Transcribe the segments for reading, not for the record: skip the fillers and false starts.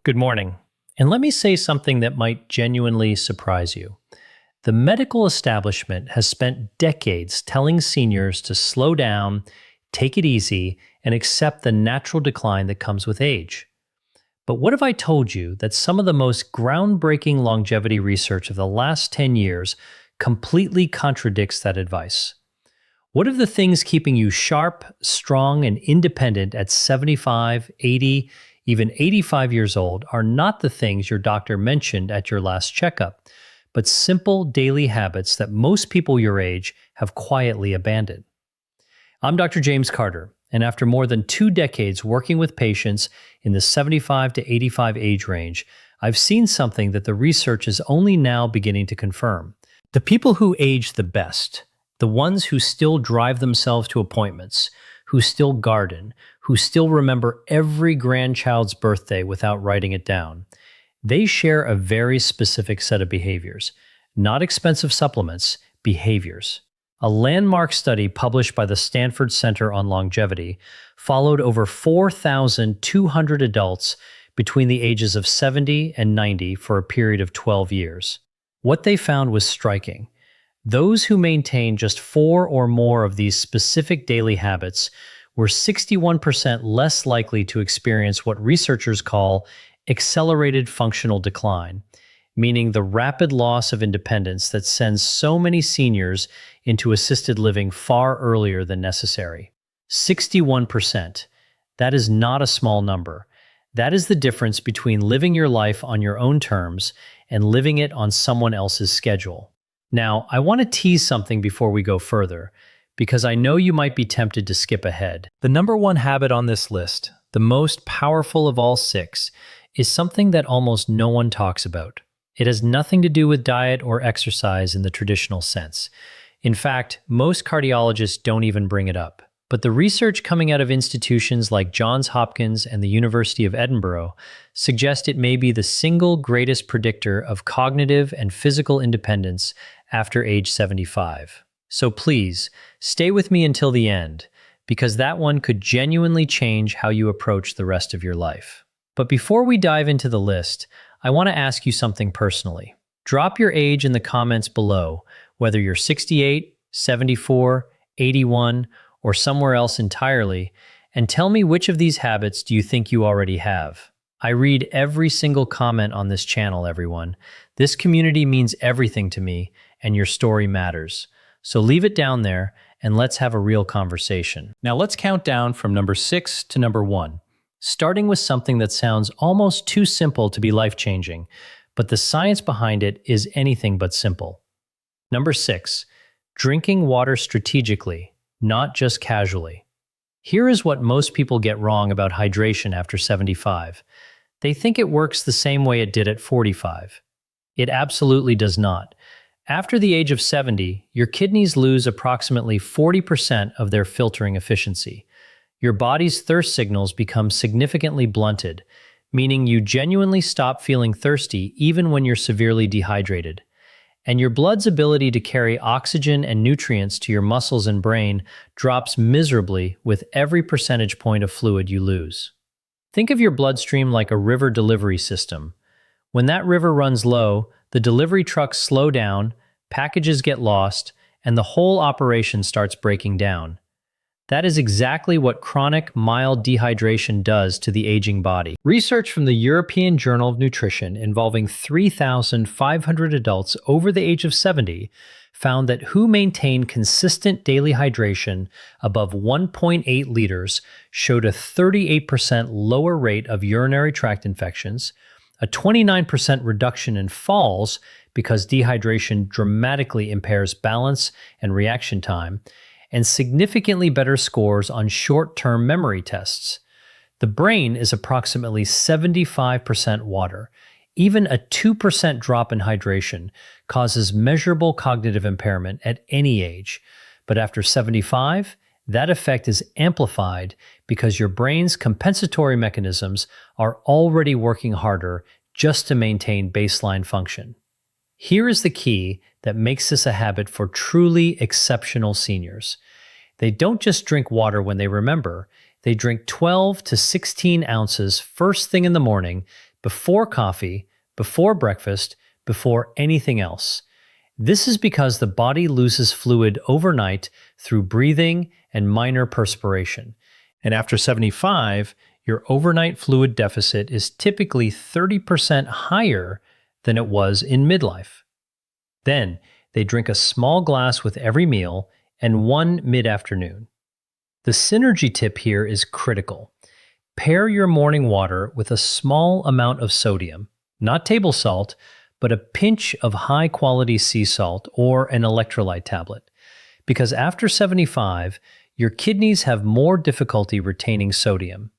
Good morning. And let me say something that might genuinely surprise you. The medical establishment has spent decades telling seniors to slow down, take it easy, and accept the natural decline that comes with age. But what if I told you that some of the most groundbreaking longevity research of the last 10 years completely contradicts that advice? What if the things keeping you sharp, strong, and independent at 75, 80, even 85 years old are not the things your doctor mentioned at your last checkup, but simple daily habits that most people your age have quietly abandoned? I'm Dr. James Carter, and after more than 2 decades working with patients in the 75 to 85 age range, I've seen something that the research is only now beginning to confirm. The people who age the best, the ones who still drive themselves to appointments, who still garden, who still remember every grandchild's birthday without writing it down, they share a very specific set of behaviors, not expensive supplements, behaviors. A landmark study published by the Stanford Center on Longevity followed over 4,200 adults between the ages of 70 and 90 for a period of 12 years. What they found was striking. Those who maintained just 4 or more of these specific daily habits were 61% less likely to experience what researchers call accelerated functional decline, meaning the rapid loss of independence that sends so many seniors into assisted living far earlier than necessary. 61%. That is not a small number. That is the difference between living your life on your own terms and living it on someone else's schedule. Now, I want to tease something before we go further, because I know you might be tempted to skip ahead. The number one habit on this list, the most powerful of all 6, is something that almost no one talks about. It has nothing to do with diet or exercise in the traditional sense. In fact, most cardiologists don't even bring it up. But the research coming out of institutions like Johns Hopkins and the University of Edinburgh suggest it may be the single greatest predictor of cognitive and physical independence after age 75. So please, stay with me until the end, because that one could genuinely change how you approach the rest of your life. But before we dive into the list, I want to ask you something personally. Drop your age in the comments below, whether you're 68, 74, 81, or somewhere else entirely, and tell me which of these habits do you think you already have. I read every single comment on this channel, everyone. This community means everything to me, and your story matters. So leave it down there, and let's have a real conversation. Now let's count down from number 6 to number 1, starting with something that sounds almost too simple to be life-changing, but the science behind it is anything but simple. Number 6, drinking water strategically, not just casually. Here is what most people get wrong about hydration after 75. They think it works the same way it did at 45. It absolutely does not. After the age of 70, your kidneys lose approximately 40% of their filtering efficiency. Your body's thirst signals become significantly blunted, meaning you genuinely stop feeling thirsty even when you're severely dehydrated. And your blood's ability to carry oxygen and nutrients to your muscles and brain drops miserably with every percentage point of fluid you lose. Think of your bloodstream like a river delivery system. When that river runs low, the delivery trucks slow down, packages get lost, and the whole operation starts breaking down. That is exactly what chronic, mild dehydration does to the aging body. Research from the European Journal of Nutrition involving 3,500 adults over the age of 70 found that who maintained consistent daily hydration above 1.8 liters showed a 38% lower rate of urinary tract infections, a 29% reduction in falls because dehydration dramatically impairs balance and reaction time, and significantly better scores on short-term memory tests. The brain is approximately 75% water. Even a 2% drop in hydration causes measurable cognitive impairment at any age, but after 75, that effect is amplified because your brain's compensatory mechanisms are already working harder just to maintain baseline function. Here is the key that makes this a habit for truly exceptional seniors. They don't just drink water when they remember, they drink 12 to 16 ounces first thing in the morning, before coffee, before breakfast, before anything else. This is because the body loses fluid overnight through breathing and minor perspiration. And after 75, your overnight fluid deficit is typically 30% higher than it was in midlife. Then, they drink a small glass with every meal and one mid-afternoon. The synergy tip here is critical. Pair your morning water with a small amount of sodium, not table salt, but a pinch of high-quality sea salt or an electrolyte tablet. Because after 75, your kidneys have more difficulty retaining sodium.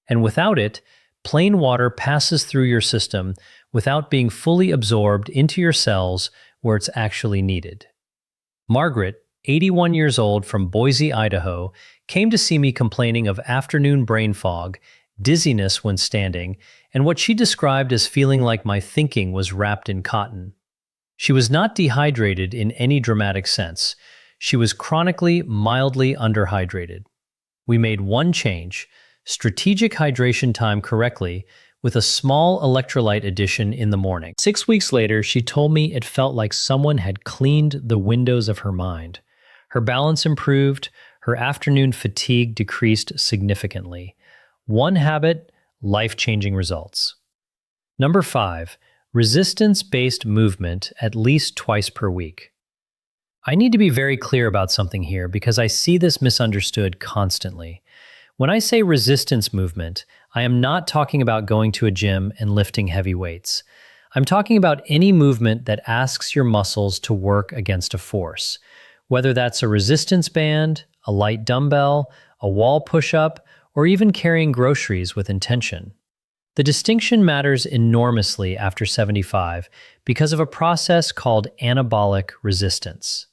And without it, plain water passes through your system without being fully absorbed into your cells where it's actually needed. Margaret, 81 years old from Boise, Idaho, came to see me complaining of afternoon brain fog, dizziness when standing, and what she described as feeling like my thinking was wrapped in cotton. She was not dehydrated in any dramatic sense. She was chronically, mildly underhydrated. We made one change: strategic hydration time correctly, with a small electrolyte addition in the morning. 6 weeks later, she told me it felt like someone had cleaned the windows of her mind. Her balance improved, her afternoon fatigue decreased significantly. One habit, life-changing results. Number 5, resistance-based movement at least twice per week. I need to be very clear about something here because I see this misunderstood constantly. When I say resistance movement, I am not talking about going to a gym and lifting heavy weights. I'm talking about any movement that asks your muscles to work against a force, whether that's a resistance band, a light dumbbell, a wall push-up, or even carrying groceries with intention. The distinction matters enormously after 75 because of a process called anabolic resistance.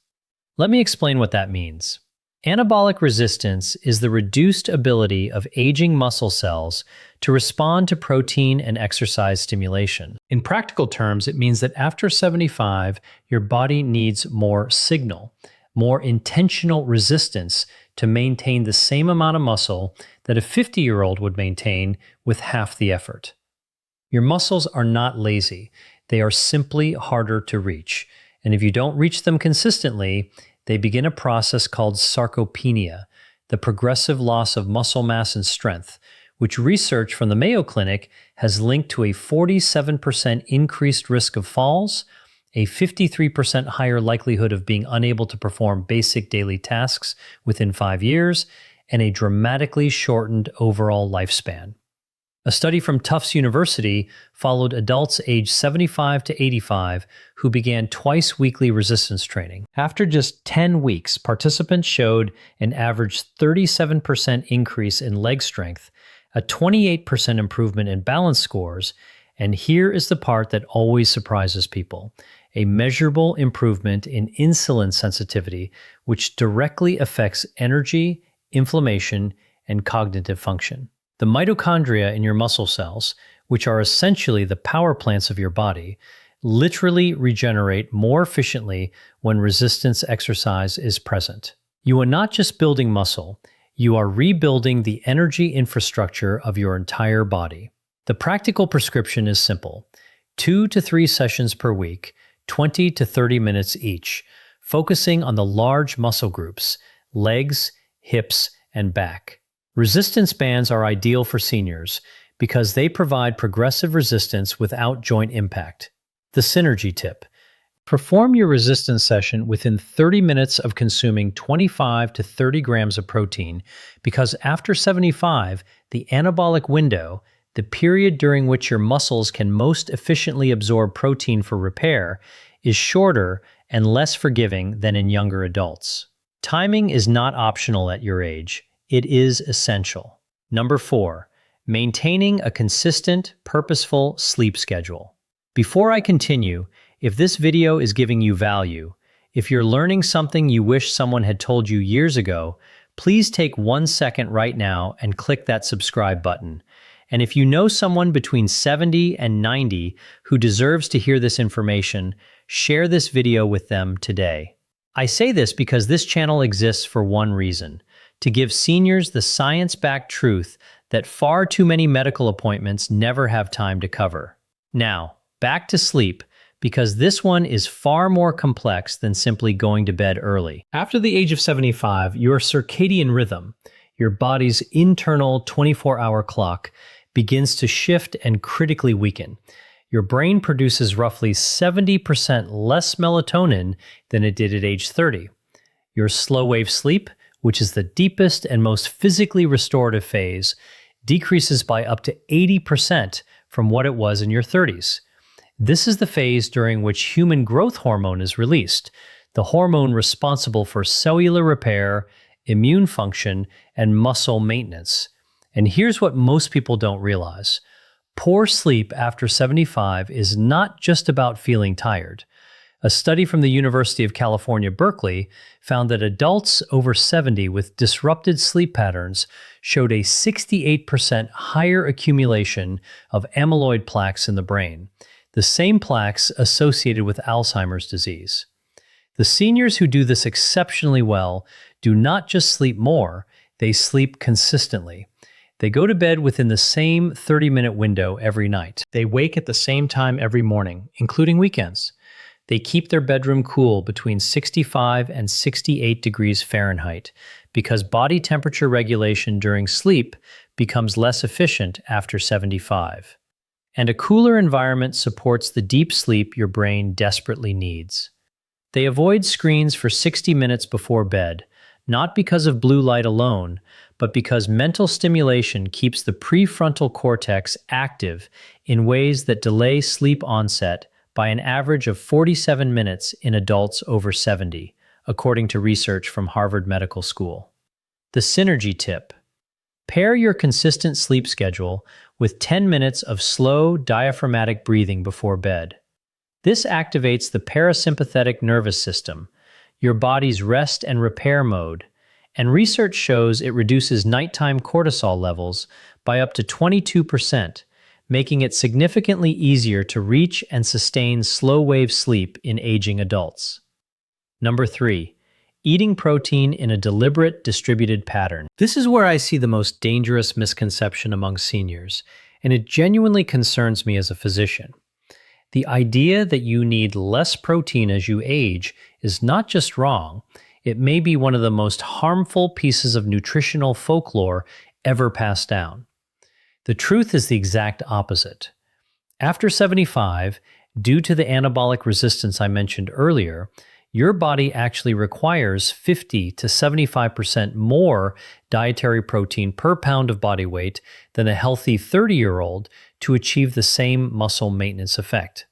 Let me explain what that means. Anabolic resistance is the reduced ability of aging muscle cells to respond to protein and exercise stimulation. In practical terms, it means that after 75, your body needs more signal, more intentional resistance to maintain the same amount of muscle that a 50-year-old would maintain with half the effort. Your muscles are not lazy. They are simply harder to reach. And if you don't reach them consistently, they begin a process called sarcopenia, the progressive loss of muscle mass and strength, which research from the Mayo Clinic has linked to a 47% increased risk of falls, a 53% higher likelihood of being unable to perform basic daily tasks within 5 years, and a dramatically shortened overall lifespan. A study from Tufts University followed adults aged 75 to 85 who began twice-weekly resistance training. After just 10 weeks, participants showed an average 37% increase in leg strength, a 28% improvement in balance scores, and here is the part that always surprises people: a measurable improvement in insulin sensitivity, which directly affects energy, inflammation, and cognitive function. The mitochondria in your muscle cells, which are essentially the power plants of your body, literally regenerate more efficiently when resistance exercise is present. You are not just building muscle, you are rebuilding the energy infrastructure of your entire body. The practical prescription is simple: 2 to 3 sessions per week, 20 to 30 minutes each, focusing on the large muscle groups, legs, hips, and back. Resistance bands are ideal for seniors because they provide progressive resistance without joint impact. The synergy tip: perform your resistance session within 30 minutes of consuming 25 to 30 grams of protein, because after 75, the anabolic window, the period during which your muscles can most efficiently absorb protein for repair, is shorter and less forgiving than in younger adults. Timing is not optional at your age. It is essential. Number 4, maintaining a consistent, purposeful sleep schedule. Before I continue, if this video is giving you value, if you're learning something you wish someone had told you years ago, please take 1 second right now and click that subscribe button. And if you know someone between 70 and 90 who deserves to hear this information, share this video with them today. I say this because this channel exists for one reason: to give seniors the science-backed truth that far too many medical appointments never have time to cover. Now, back to sleep, because this one is far more complex than simply going to bed early. After the age of 75, your circadian rhythm, your body's internal 24-hour clock, begins to shift and critically weaken. Your brain produces roughly 70% less melatonin than it did at age 30. Your slow-wave sleep, which is the deepest and most physically restorative phase, decreases by up to 80% from what it was in your 30s. This is the phase during which human growth hormone is released, the hormone responsible for cellular repair, immune function, and muscle maintenance. And here's what most people don't realize. Poor sleep after 75 is not just about feeling tired. A study from the University of California, Berkeley, found that adults over 70 with disrupted sleep patterns showed a 68% higher accumulation of amyloid plaques in the brain, the same plaques associated with Alzheimer's disease. The seniors who do this exceptionally well do not just sleep more, they sleep consistently. They go to bed within the same 30-minute window every night. They wake at the same time every morning, including weekends. They keep their bedroom cool between 65 and 68 degrees Fahrenheit because body temperature regulation during sleep becomes less efficient after 75. And a cooler environment supports the deep sleep your brain desperately needs. They avoid screens for 60 minutes before bed, not because of blue light alone, but because mental stimulation keeps the prefrontal cortex active in ways that delay sleep onset by an average of 47 minutes in adults over 70, according to research from Harvard Medical School. The synergy tip: pair your consistent sleep schedule with 10 minutes of slow diaphragmatic breathing before bed. This activates the parasympathetic nervous system, your body's rest and repair mode, and research shows it reduces nighttime cortisol levels by up to 22%, making it significantly easier to reach and sustain slow-wave sleep in aging adults. Number 3. Eating protein in a deliberate, distributed pattern. This is where I see the most dangerous misconception among seniors, and it genuinely concerns me as a physician. The idea that you need less protein as you age is not just wrong, it may be one of the most harmful pieces of nutritional folklore ever passed down. The truth is the exact opposite. After 75, due to the anabolic resistance I mentioned earlier, your body actually requires 50 to 75% more dietary protein per pound of body weight than a healthy 30-year-old to achieve the same muscle maintenance effect.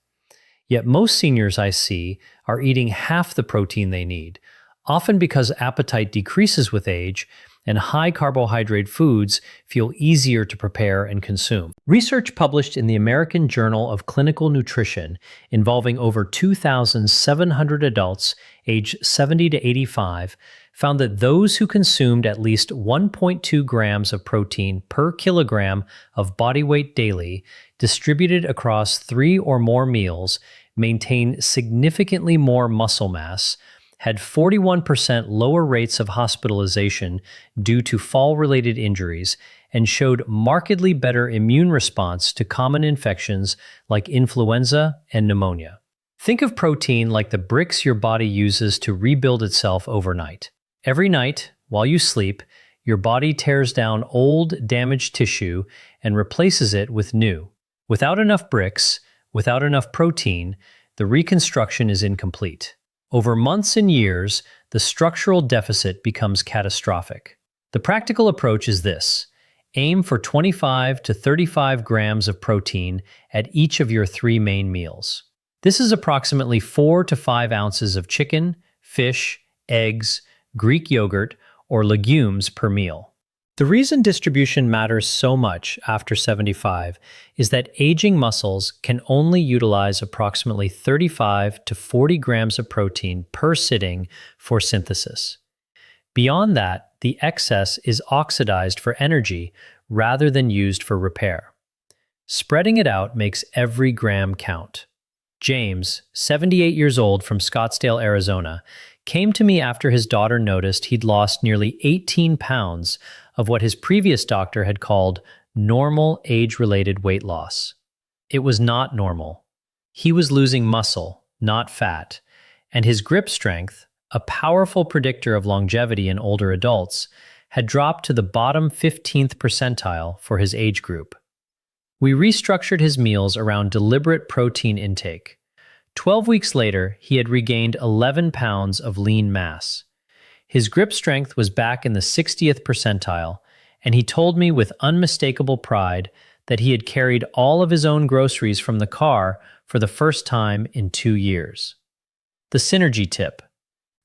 Yet most seniors I see are eating half the protein they need, often because appetite decreases with age and high carbohydrate foods feel easier to prepare and consume. Research published in the American Journal of Clinical Nutrition involving over 2,700 adults aged 70 to 85 found that those who consumed at least 1.2 grams of protein per kilogram of body weight daily, distributed across 3 or more meals, maintained significantly more muscle mass, had 41% lower rates of hospitalization due to fall-related injuries, and showed markedly better immune response to common infections like influenza and pneumonia. Think of protein like the bricks your body uses to rebuild itself overnight. Every night, while you sleep, your body tears down old, damaged tissue and replaces it with new. Without enough bricks, without enough protein, the reconstruction is incomplete. Over months and years, the structural deficit becomes catastrophic. The practical approach is this: aim for 25 to 35 grams of protein at each of your 3 main meals. This is approximately 4 to 5 ounces of chicken, fish, eggs, Greek yogurt, or legumes per meal. The reason distribution matters so much after 75 is that aging muscles can only utilize approximately 35 to 40 grams of protein per sitting for synthesis. Beyond that, the excess is oxidized for energy rather than used for repair. Spreading it out makes every gram count. James, 78 years old from Scottsdale, Arizona, came to me after his daughter noticed he'd lost nearly 18 pounds of what his previous doctor had called normal age-related weight loss. It was not normal. He was losing muscle, not fat, and his grip strength, a powerful predictor of longevity in older adults, had dropped to the bottom 15th percentile for his age group. We restructured his meals around deliberate protein intake. 12 weeks later, he had regained 11 pounds of lean mass. His grip strength was back in the 60th percentile, and he told me with unmistakable pride that he had carried all of his own groceries from the car for the first time in 2 years. The synergy tip: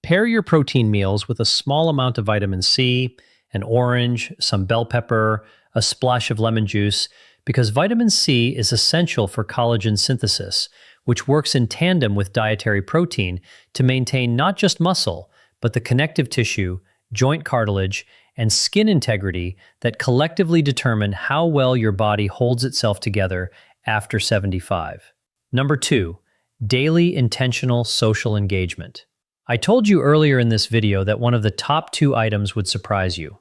pair your protein meals with a small amount of vitamin C, an orange, some bell pepper, a splash of lemon juice, because vitamin C is essential for collagen synthesis, which works in tandem with dietary protein to maintain not just muscle, but the connective tissue, joint cartilage, and skin integrity that collectively determine how well your body holds itself together after 75. Number 2, daily intentional social engagement. I told you earlier in this video that one of the top 2 items would surprise you.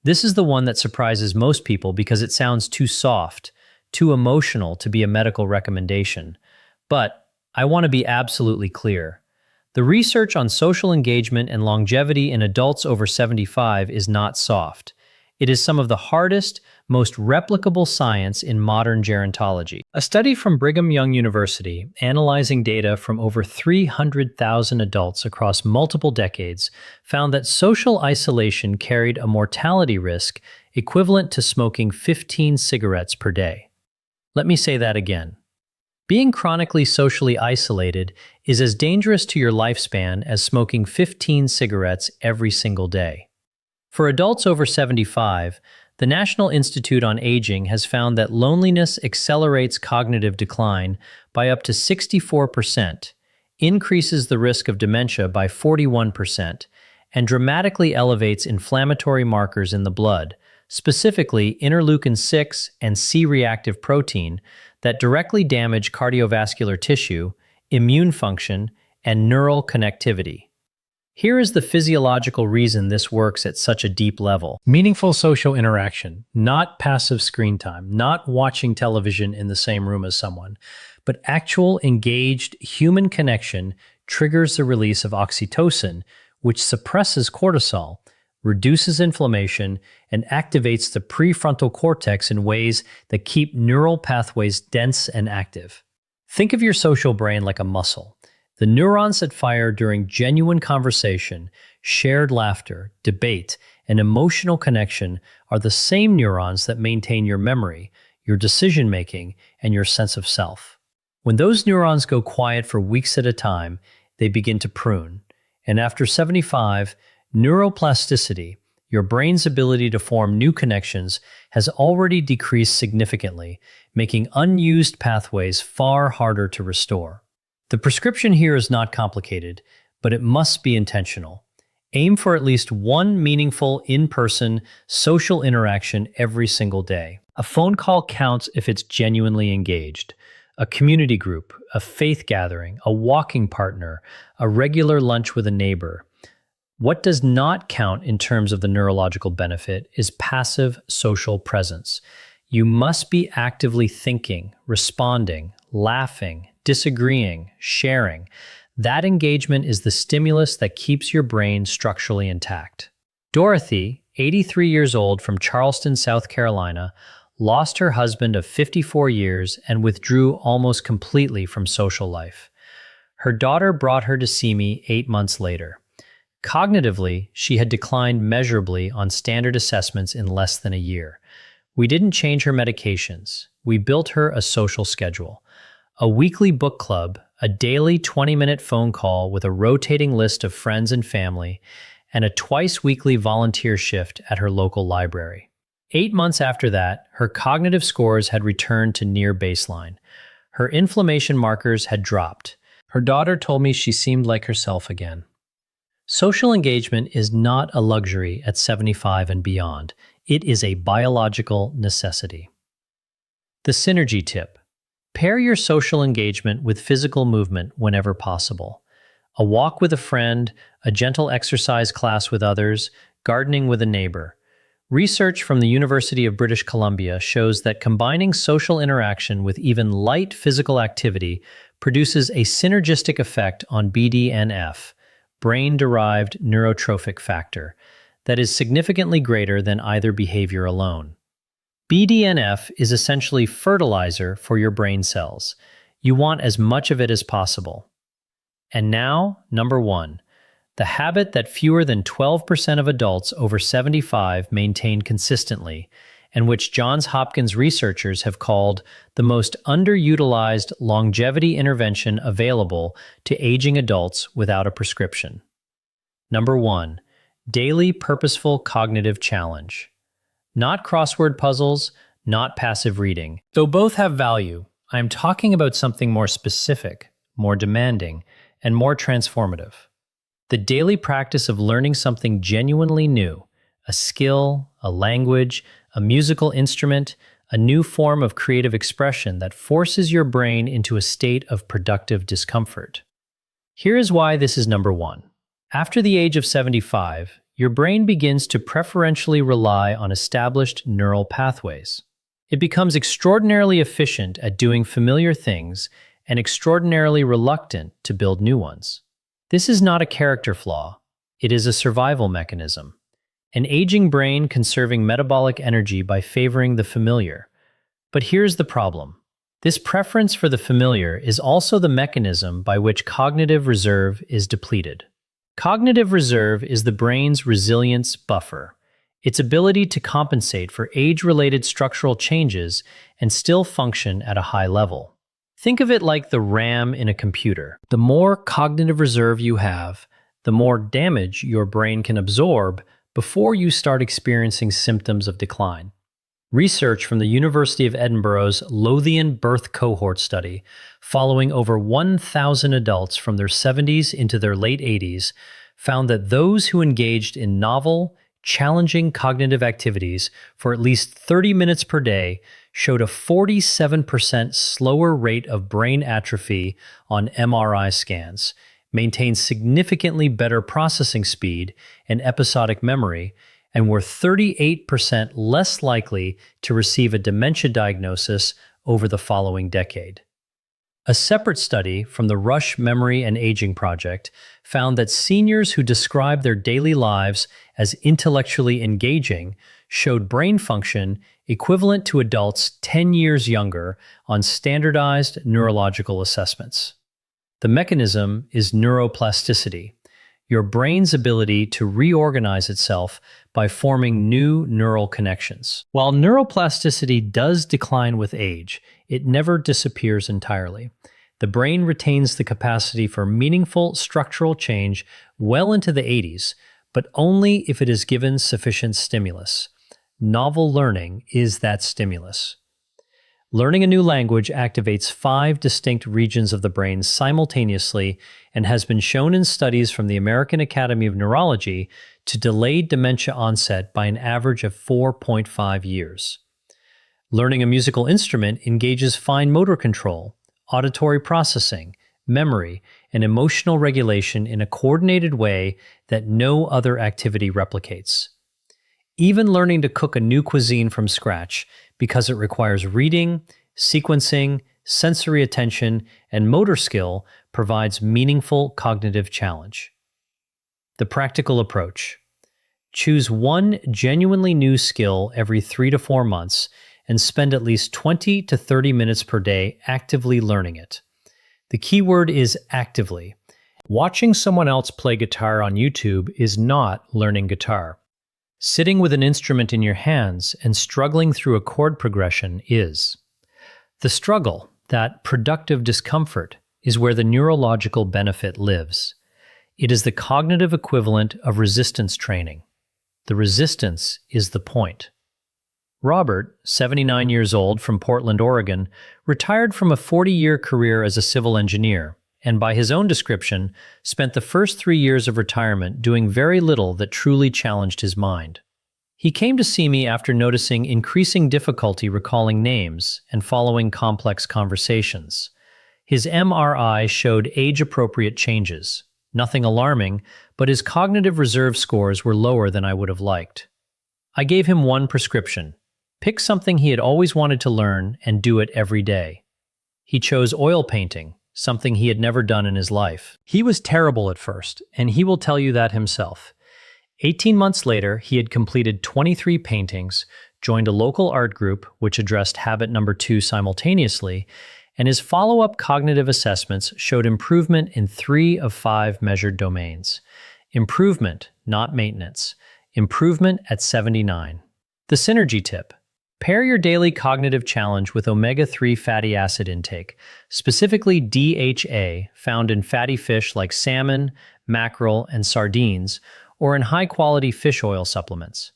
This is the one that surprises most people because it sounds too soft, too emotional to be a medical recommendation. But I want to be absolutely clear. The research on social engagement and longevity in adults over 75 is not soft. It is some of the hardest, most replicable science in modern gerontology. A study from Brigham Young University, analyzing data from over 300,000 adults across multiple decades, found that social isolation carried a mortality risk equivalent to smoking 15 cigarettes per day. Let me say that again. Being chronically socially isolated is as dangerous to your lifespan as smoking 15 cigarettes every single day. For adults over 75, the National Institute on Aging has found that loneliness accelerates cognitive decline by up to 64%, increases the risk of dementia by 41%, and dramatically elevates inflammatory markers in the blood, specifically interleukin-6 and C-reactive protein, that directly damage cardiovascular tissue, immune function, and neural connectivity. Here is the physiological reason this works at such a deep level. Meaningful social interaction, not passive screen time, not watching television in the same room as someone, but actual engaged human connection triggers the release of oxytocin, which suppresses cortisol, reduces inflammation, and activates the prefrontal cortex in ways that keep neural pathways dense and active. Think of your social brain like a muscle. The neurons that fire during genuine conversation, shared laughter, debate, and emotional connection are the same neurons that maintain your memory, your decision-making, and your sense of self. When those neurons go quiet for weeks at a time, they begin to prune. And after 75, neuroplasticity, your brain's ability to form new connections, has already decreased significantly, making unused pathways far harder to restore. The prescription here is not complicated, but it must be intentional. Aim for at least one meaningful in-person social interaction every single day. A phone call counts if it's genuinely engaged. A community group, a faith gathering, a walking partner, a regular lunch with a neighbor. What does not count in terms of the neurological benefit is passive social presence. You must be actively thinking, responding, laughing, disagreeing, sharing. That engagement is the stimulus that keeps your brain structurally intact. Dorothy, 83 years old from Charleston, South Carolina, lost her husband of 54 years and withdrew almost completely from social life. Her daughter brought her to see me 8 months later. Cognitively, she had declined measurably on standard assessments in less than a year. We didn't change her medications. We built her a social schedule. A weekly book club, a daily 20-minute phone call with a rotating list of friends and family, and a twice-weekly volunteer shift at her local library. 8 months after that, her cognitive scores had returned to near baseline. Her inflammation markers had dropped. Her daughter told me she seemed like herself again. Social engagement is not a luxury at 75 and beyond. It is a biological necessity. The synergy tip. Pair your social engagement with physical movement whenever possible. A walk with a friend, a gentle exercise class with others, gardening with a neighbor. Research from the University of British Columbia shows that combining social interaction with even light physical activity produces a synergistic effect on BDNF, brain-derived neurotrophic factor, that is significantly greater than either behavior alone. BDNF is essentially fertilizer for your brain cells. You want as much of it as possible. And now, number 1. The habit that fewer than 12% of adults over 75 maintain consistently, and which Johns Hopkins researchers have called the most underutilized longevity intervention available to aging adults without a prescription. Number 1. Daily purposeful cognitive challenge. Not crossword puzzles, not passive reading. Though both have value, I am talking about something more specific, more demanding, and more transformative. The daily practice of learning something genuinely new, a skill, a language, a musical instrument, a new form of creative expression that forces your brain into a state of productive discomfort. Here is why this is number 1. After the age of 75, your brain begins to preferentially rely on established neural pathways. It becomes extraordinarily efficient at doing familiar things and extraordinarily reluctant to build new ones. This is not a character flaw. It is a survival mechanism. An aging brain conserving metabolic energy by favoring the familiar. But here's the problem. This preference for the familiar is also the mechanism by which cognitive reserve is depleted. Cognitive reserve is the brain's resilience buffer, its ability to compensate for age-related structural changes and still function at a high level. Think of it like the RAM in a computer. The more cognitive reserve you have, the more damage your brain can absorb before you start experiencing symptoms of decline. Research from the University of Edinburgh's Lothian Birth Cohort study, following over 1,000 adults from their 70s into their late 80s, found that those who engaged in novel, challenging cognitive activities for at least 30 minutes per day showed a 47% slower rate of brain atrophy on MRI scans, maintained significantly better processing speed and episodic memory, and were 38% less likely to receive a dementia diagnosis over the following decade. A separate study from the Rush Memory and Aging Project found that seniors who described their daily lives as intellectually engaging showed brain function equivalent to adults 10 years younger on standardized neurological assessments. The mechanism is neuroplasticity, your brain's ability to reorganize itself by forming new neural connections. While neuroplasticity does decline with age, it never disappears entirely. The brain retains the capacity for meaningful structural change well into the 80s, but only if it is given sufficient stimulus. Novel learning is that stimulus. Learning a new language activates 5 distinct regions of the brain simultaneously and has been shown in studies from the American Academy of Neurology to delay dementia onset by an average of 4.5 years. Learning a musical instrument engages fine motor control, auditory processing, memory, and emotional regulation in a coordinated way that no other activity replicates. Even learning to cook a new cuisine from scratch, because it requires reading, sequencing, sensory attention, and motor skill, provides meaningful cognitive challenge. The practical approach. Choose one genuinely new skill every 3 to 4 months and spend at least 20 to 30 minutes per day actively learning it. The key word is actively. Watching someone else play guitar on YouTube is not learning guitar. Sitting with an instrument in your hands and struggling through a chord progression is. The struggle, that productive discomfort, is where the neurological benefit lives. It is the cognitive equivalent of resistance training. The resistance is the point. Robert, 79 years old from Portland, Oregon, retired from a 40-year career as a civil engineer, and by his own description, spent the first 3 years of retirement doing very little that truly challenged his mind. He came to see me after noticing increasing difficulty recalling names and following complex conversations. His MRI showed age-appropriate changes. Nothing alarming, but his cognitive reserve scores were lower than I would have liked. I gave him one prescription. Pick something he had always wanted to learn and do it every day. He chose oil painting, something he had never done in his life. He was terrible at first, and he will tell you that himself. 18 months later, he had completed 23 paintings, joined a local art group, which addressed habit number 2 simultaneously, and his follow-up cognitive assessments showed improvement in 3 of 5 measured domains. Improvement, not maintenance. Improvement at 79. The synergy tip. Pair your daily cognitive challenge with omega-3 fatty acid intake, specifically DHA, found in fatty fish like salmon, mackerel, and sardines, or in high-quality fish oil supplements.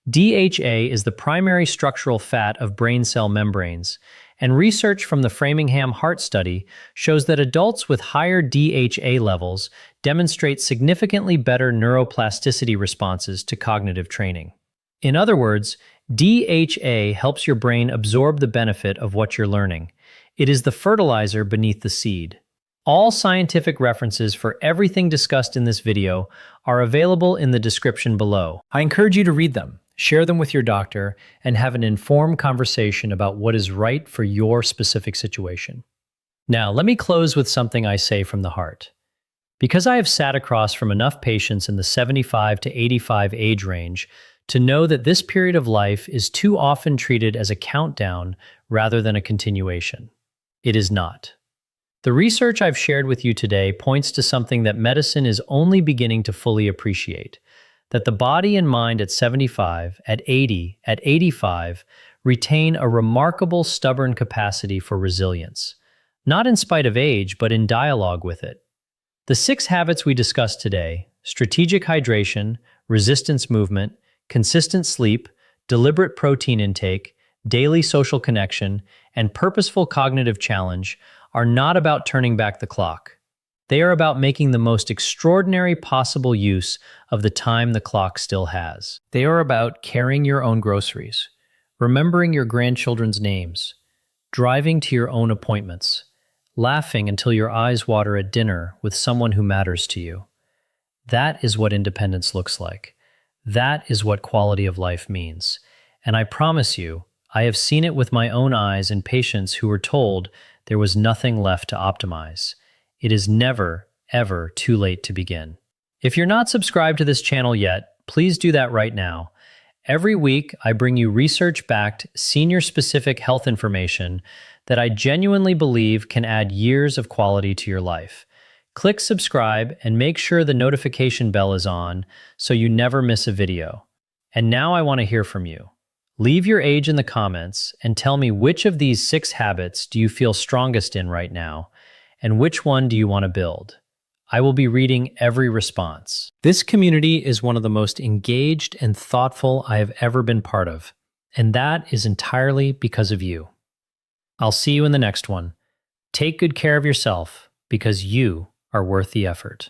DHA is the primary structural fat of brain cell membranes, and research from the Framingham Heart Study shows that adults with higher DHA levels demonstrate significantly better neuroplasticity responses to cognitive training. In other words, DHA helps your brain absorb the benefit of what you're learning. It is the fertilizer beneath the seed. All scientific references for everything discussed in this video are available in the description below. I encourage you to read them, share them with your doctor, and have an informed conversation about what is right for your specific situation. Now, let me close with something I say from the heart. Because I have sat across from enough patients in the 75 to 85 age range to know that this period of life is too often treated as a countdown rather than a continuation. It is not. The research I've shared with you today points to something that medicine is only beginning to fully appreciate, that the body and mind at 75, at 80, at 85 retain a remarkable stubborn capacity for resilience, not in spite of age, but in dialogue with it. The 6 habits we discussed today, strategic hydration, resistance movement, consistent sleep, deliberate protein intake, daily social connection, and purposeful cognitive challenge, are not about turning back the clock. They are about making the most extraordinary possible use of the time the clock still has. They are about carrying your own groceries, remembering your grandchildren's names, driving to your own appointments, laughing until your eyes water at dinner with someone who matters to you. That is what independence looks like. That is what quality of life means. And I promise you, I have seen it with my own eyes in patients who were told there was nothing left to optimize. It is never, ever too late to begin. If you're not subscribed to this channel yet, please do that right now. Every week, I bring you research-backed, senior-specific health information that I genuinely believe can add years of quality to your life. Click subscribe and make sure the notification bell is on so you never miss a video. And now I want to hear from you. Leave your age in the comments and tell me which of these 6 habits do you feel strongest in right now, and which one do you want to build. I will be reading every response. This community is one of the most engaged and thoughtful I have ever been part of, and that is entirely because of you. I'll see you in the next one. Take good care of yourself because you are worth the effort.